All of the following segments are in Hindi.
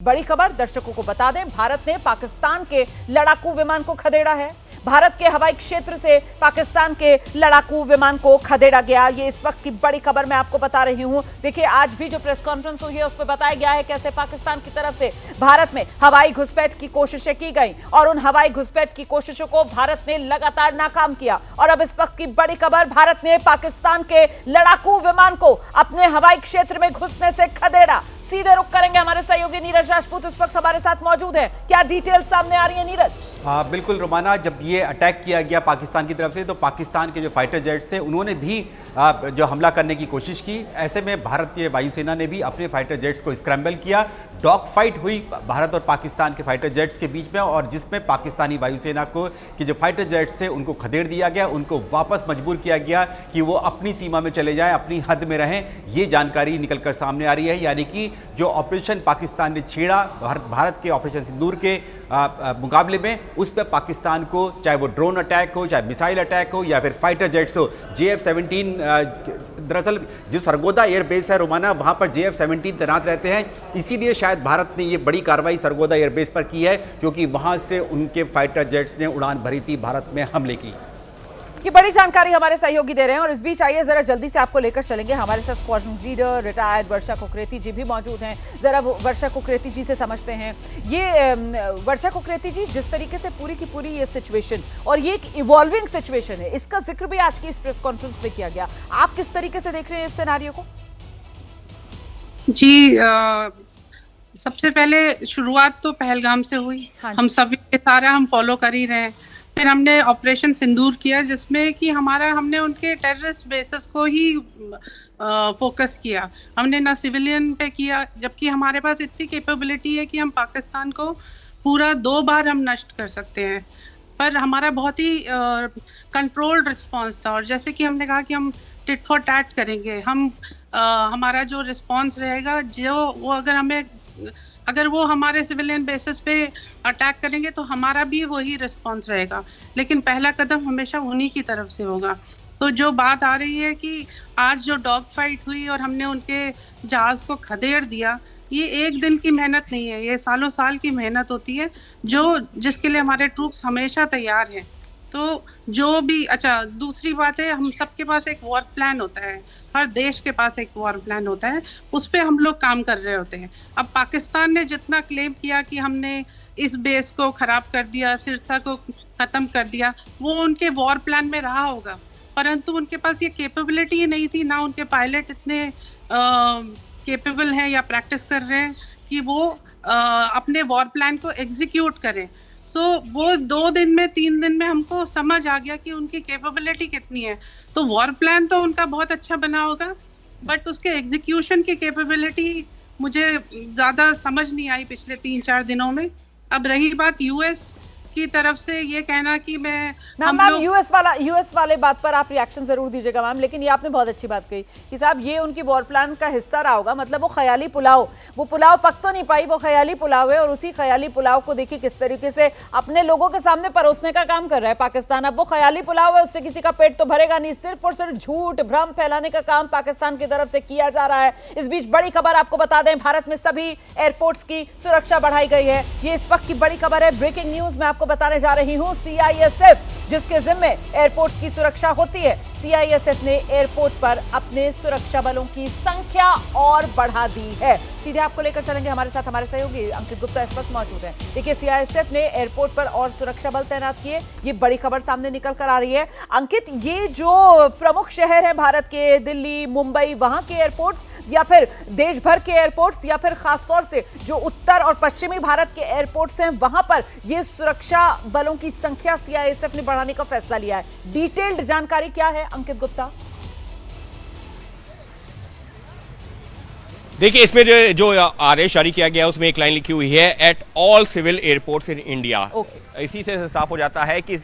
बड़ी खबर दर्शकों को बता दें, भारत ने पाकिस्तान के लड़ाकू विमान को खदेड़ा है। भारत के हवाई क्षेत्र से पाकिस्तान के लड़ाकू विमान को खदेड़ा गया। ये इस वक्त की बड़ी खबर मैं आपको बता रही हूं। देखिए, आज भी जो प्रेस कॉन्फ्रेंस हुई है उस पर बताया गया है कैसे पाकिस्तान की तरफ से भारत में हवाई घुसपैठ की कोशिशें की गई और उन हवाई घुसपैठ की कोशिशों को भारत ने लगातार नाकाम किया। और अब इस वक्त की बड़ी खबर, भारत ने पाकिस्तान के लड़ाकू विमान को अपने हवाई क्षेत्र में घुसने से खदेड़ा। सीधे रुक करेंगे, हमारे सहयोगी नीरज राजपूत इस वक्त हमारे साथ मौजूद हैं। क्या डिटेल सामने आ रही है नीरज? हाँ बिल्कुल रोमाना, जब ये अटैक किया गया पाकिस्तान की तरफ से तो पाकिस्तान के जो फाइटर जेट्स थे उन्होंने भी जो हमला करने की कोशिश की। ऐसे में भारतीय वायुसेना ने भी अपने फाइटर जेट्स को स्क्रैम्बल किया। डॉग फाइट हुई भारत और पाकिस्तान के फाइटर जेट्स के बीच में, और जिसमें पाकिस्तानी वायुसेना को कि जो फाइटर जेट्स थे उनको खदेड़ दिया गया, उनको वापस मजबूर किया गया कि वो अपनी सीमा में चले जाएं, अपनी हद में रहें। ये जानकारी निकलकर सामने आ रही है। यानी कि जो ऑपरेशन पाकिस्तान ने छेड़ा भारत के ऑपरेशन सिंदूर के मुकाबले में, उस पर पाकिस्तान को चाहे वो ड्रोन अटैक हो, चाहे मिसाइल अटैक हो या फिर फाइटर जेट्स हो, JF-17 दरअसल जो सरगोदा एयरबेस है रोमाना, वहाँ पर JF-17 तैनात रहते हैं। इसीलिए शायद भारत ने ये बड़ी कार्रवाई सरगोदा एयरबेस पर की है, क्योंकि वहाँ से उनके फाइटर जेट्स ने उड़ान भरी थी भारत में हमले की। ये बड़ी जानकारी हमारे सहयोगी दे रहे हैं। और इस बीच आइए जरा जल्दी से आपको लेकर चलेंगे, हमारे साथ स्क्वाड्रन लीडर रिटायर्ड वर्षा कुकरेती जी भी मौजूद हैं। जरा वर्षा कुकरेती जी से समझते हैं। ये वर्षा कुकरेती जी, जिस तरीके से पूरी की पूरी ये सिचुएशन और ये एक इवॉल्विंग सिचुएशन है, इसका जिक्र भी आज की इस प्रेस कॉन्फ्रेंस में किया गया, आप किस तरीके से देख रहे हैं इस सिनेरियो को? जी, सबसे पहले शुरुआत तो पहलगाम से हुई। हम सभी सारा हम फॉलो कर ही रहे हैं। फिर हमने ऑपरेशन सिंदूर किया, जिसमें कि हमने उनके टेररिस्ट बेसेस को ही फोकस किया। हमने ना सिविलियन पे किया, जबकि हमारे पास इतनी कैपेबिलिटी है कि हम पाकिस्तान को पूरा 2 बार हम नष्ट कर सकते हैं। पर हमारा बहुत ही कंट्रोल्ड रिस्पांस था। और जैसे कि हमने कहा कि हम टिट फॉर टैट करेंगे, हमारा जो रिस्पांस रहेगा, अगर वो हमारे सिविलियन बेसिस पे अटैक करेंगे तो हमारा भी वही रिस्पांस रहेगा। लेकिन पहला कदम हमेशा उन्हीं की तरफ से होगा। तो जो बात आ रही है कि आज जो डॉग फाइट हुई और हमने उनके जहाज को खदेड़ दिया, ये एक दिन की मेहनत नहीं है, ये सालों साल की मेहनत होती है, जिसके लिए हमारे ट्रूप्स हमेशा तैयार हैं। तो जो भी दूसरी बात है, हम सबके पास एक वॉर प्लान होता है, हर देश के पास एक वॉर प्लान होता है, उस पे हम लोग काम कर रहे होते हैं। अब पाकिस्तान ने जितना क्लेम किया कि हमने इस बेस को खराब कर दिया, सिरसा को खत्म कर दिया, वो उनके वॉर प्लान में रहा होगा, परंतु उनके पास ये कैपेबिलिटी नहीं थी, ना उनके पायलट इतने कैपेबल हैं या प्रैक्टिस कर रहे हैं कि वो अपने वॉर प्लान को एग्जीक्यूट करें। वो 2 दिन में 3 दिन में हमको समझ आ गया कि उनकी कैपेबिलिटी कितनी है। तो वॉर प्लान तो उनका बहुत अच्छा बना होगा, बट उसके एग्जीक्यूशन की कैपेबिलिटी मुझे ज़्यादा समझ नहीं आई पिछले 3-4 दिनों में। अब रही बात यूएस की तरफ से ये कहना कि मैम यूएस वाले बात पर आप रिएक्शन जरूर दीजिएगा मैम, लेकिन ये आपने बहुत अच्छी बात कही कि साहब ये उनकी वॉर प्लान का हिस्सा रहा होगा। मतलब वो ख्याली पुलाव, वो पुलाव पक तो नहीं पाई, वो ख्याली पुलाव है, और उसी ख्याली पुलाव को देखिए किस तरीके से अपने लोगों के सामने परोसने का काम कर रहा है पाकिस्तान। अब वो ख्याली पुलाव है, उससे किसी का पेट तो भरेगा नहीं, सिर्फ और सिर्फ झूठ भ्रम फैलाने का काम पाकिस्तान की तरफ से किया जा रहा है। इस बीच बड़ी खबर आपको बता दें, भारत में सभी एयरपोर्ट्स की सुरक्षा बढ़ाई गई है। ये इस वक्त की बड़ी खबर है, ब्रेकिंग न्यूज में आपको बताने जा रही हूं। CISF जिसके जिम्मे एयरपोर्ट्स की सुरक्षा होती है, CISF ने एयरपोर्ट पर अपने सुरक्षा बलों की संख्या और बढ़ा दी है। सीधे आपको लेकर चलेंगे, हमारे साथ हमारे सहयोगी अंकित गुप्ता इस वक्त मौजूद हैं। देखिए, CISF ने एयरपोर्ट पर और सुरक्षा बल तैनात किए, ये बड़ी खबर सामने निकल कर आ रही है। अंकित, ये जो प्रमुख शहर है भारत के, दिल्ली, मुंबई, वहां के एयरपोर्ट्स या फिर देश भर के एयरपोर्ट्स या फिर खासतौर से जो उत्तर और पश्चिमी भारत के एयरपोर्ट्स हैं, वहां पर ये सुरक्षा बलों की संख्या CISF ने बढ़ाने का फैसला लिया है। डिटेल्ड जानकारी क्या है अंकित गुप्ता? देखिए, इसमें जो आदेश जारी किया गया उसमें एक लाइन लिखी हुई है, at all civil airports in India. इसी से साफ हो जाता है कि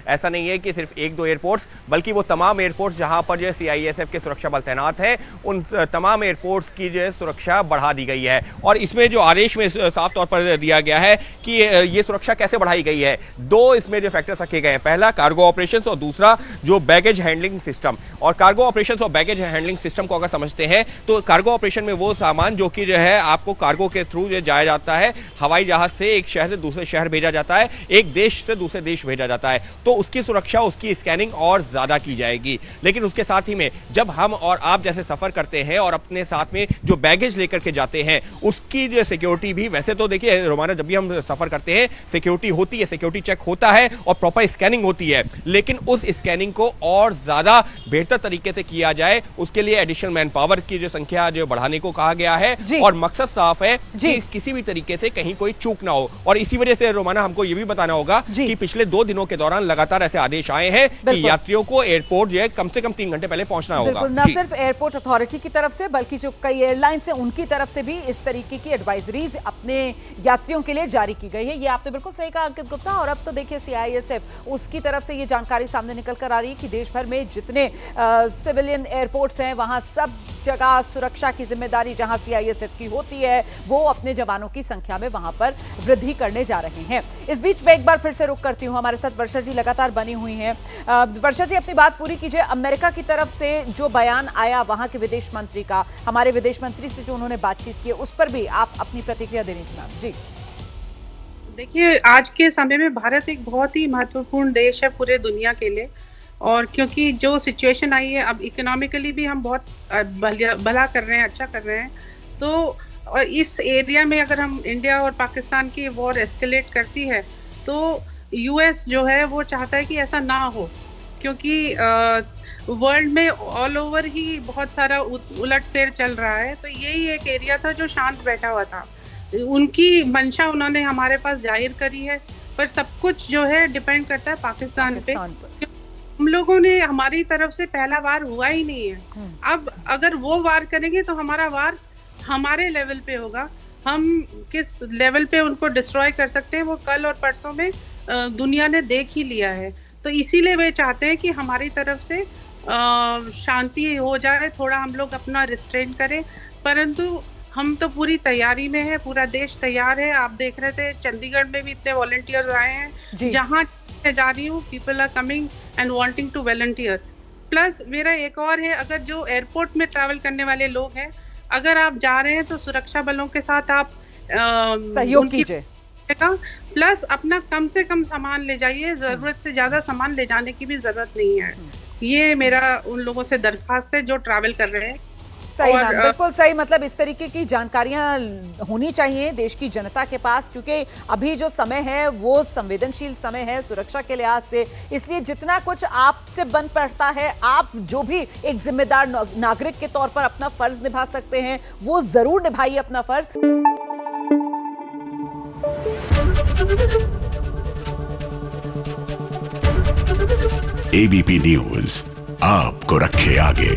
ऐसा नहीं है कि सिर्फ एक दो एयरपोर्ट्स, बल्कि वो तमाम एयरपोर्ट्स जहां पर जो है CISF के सुरक्षा बल तैनात है, उन तमाम एयरपोर्ट्स की जो है सुरक्षा बढ़ा दी गई है। और इसमें जो आदेश में साफ तौर पर दिया गया है कि ये सुरक्षा कैसे बढ़ाई गई है, दो इसमें जो फैक्टर्स रखे गए हैं, पहला कार्गो ऑपरेशंस और दूसरा जो बैगेज हैंडलिंग सिस्टम। और कार्गो ऑपरेशंस और बैगेज हैंडलिंग सिस्टम को अगर समझते हैं तो कार्गो ऑपरेशन में वो सामान जो कि जो है आपको कार्गो के थ्रू जाया जाता है, हवाई जहाज से एक शहर से दूसरे शहर भेजा जाता है, एक देश से दूसरे देश भेजा जाता है, तो उसकी सुरक्षा, उसकी स्कैनिंग और ज्यादा की जाएगी। लेकिन उसके साथ ही में जब हम और आप जैसे सफर करते हैं और अपने साथ में जो बैगेज लेकर के जाते हैं, उसकी जो सिक्योरिटी भी, वैसे तो देखिए रोमाना, जब भी हम सफर करते हैं सिक्योरिटी होती है, सिक्योरिटी चेक होता है और प्रॉपर स्कैनिंग होती है, लेकिन उस स्कैनिंग को और ज्यादा बेहतर तरीके से किया जाए, उसके लिए एडिशनल मैन पावर की जो संख्या जो बढ़ाने को कहा गया है। और मकसद साफ है कि किसी भी तरीके से कहीं कोई चूक ना हो। और इसी वजह से रोमाना हमको ये भी बताना होगा कि पिछले 2 दिनों के दौरान लगातार ऐसे आदेश आए हैं कि यात्रियों को एयरपोर्ट जो है कम से कम 3 घंटे पहले पहुंचना होगा। न सिर्फ एयरपोर्ट अथॉरिटी की तरफ से, बल्कि जो कई एयरलाइंस हैं उनकी तरफ से भी इस तरीके की एडवाइजरीज अपने यात्रियों के लिए जारी की गई है। ये आपने बिल्कुल सही कहा अंकित गुप्ता। और अब तो देखिए CISF उसकी तरफ से ये जानकारी सामने निकल कर आ रही है कि देश भर में जितने सिविलियन एयरपोर्ट्स हैं वहां सब जगह सुरक्षा की जिम्मेदारी जहां CISF की होती है, वो अपने जवानों की संख्या में वहां पर वृद्धि करने जा रहे हैं। इस बीच मैं एक बार फिर से रुक करती हूं, हमारे साथ वर्षा जी लगातार बनी हुई हैं। वर्षा जी, अपनी बात पूरी कीजिए। अमेरिका की तरफ से जो बयान आया वहां के विदेश मंत्री का, हमारे विदेश मंत्री से जो उन्होंने बातचीत की, उस पर भी आप अपनी प्रतिक्रिया देनी थी मैम जी। देखिए, आज के समय में भारत एक बहुत ही महत्वपूर्ण देश है पूरे दुनिया के लिए। और क्योंकि जो सिचुएशन आई है, अब इकोनॉमिकली भी हम बहुत भला कर रहे हैं, अच्छा कर रहे हैं, तो और इस एरिया में अगर हम इंडिया और पाकिस्तान की वॉर एस्केलेट करती है तो US जो है वो चाहता है कि ऐसा ना हो, क्योंकि वर्ल्ड में ऑल ओवर ही बहुत सारा उलटफेर चल रहा है। तो यही एक एरिया था जो शांत बैठा हुआ था। उनकी मंशा उन्होंने हमारे पास जाहिर करी है, पर सब कुछ जो है डिपेंड करता है पाकिस्तान पे। हम लोगों ने, हमारी तरफ से पहला वार हुआ ही नहीं है। अब अगर वो वार करेंगे तो हमारा वार हमारे लेवल पे होगा। हम किस लेवल पे उनको डिस्ट्रॉय कर सकते हैं वो कल और परसों में दुनिया ने देख ही लिया है। तो इसीलिए वे चाहते हैं कि हमारी तरफ से शांति हो जाए, थोड़ा हम लोग अपना रिस्ट्रेन करें। परंतु हम तो पूरी तैयारी में है, पूरा देश तैयार है। आप देख रहे थे चंडीगढ़ में भी इतने वॉलंटियर्स आए हैं, जहाँ मैं जा रही हूँ people are coming and wanting to volunteer. Plus मेरा एक और है, अगर जो एयरपोर्ट में ट्रैवल करने वाले लोग हैं, अगर आप जा रहे हैं तो सुरक्षा बलों के साथ आप सहयोग कीजिए। प्लस अपना कम से कम सामान ले जाइए, जरूरत से ज्यादा सामान ले जाने की भी जरूरत नहीं है। ये मेरा उन लोगों से दरखास्त है जो ट्रैवल कर रहे हैं। सही मैम, बिल्कुल सही। मतलब इस तरीके की जानकारियां होनी चाहिए देश की जनता के पास, क्योंकि अभी जो समय है वो संवेदनशील समय है सुरक्षा के लिहाज से। इसलिए जितना कुछ आपसे बन पड़ता है, आप जो भी एक जिम्मेदार नागरिक के तौर पर अपना फर्ज निभा सकते हैं वो जरूर निभाइए अपना फर्ज। ABP न्यूज आपको रखे आगे।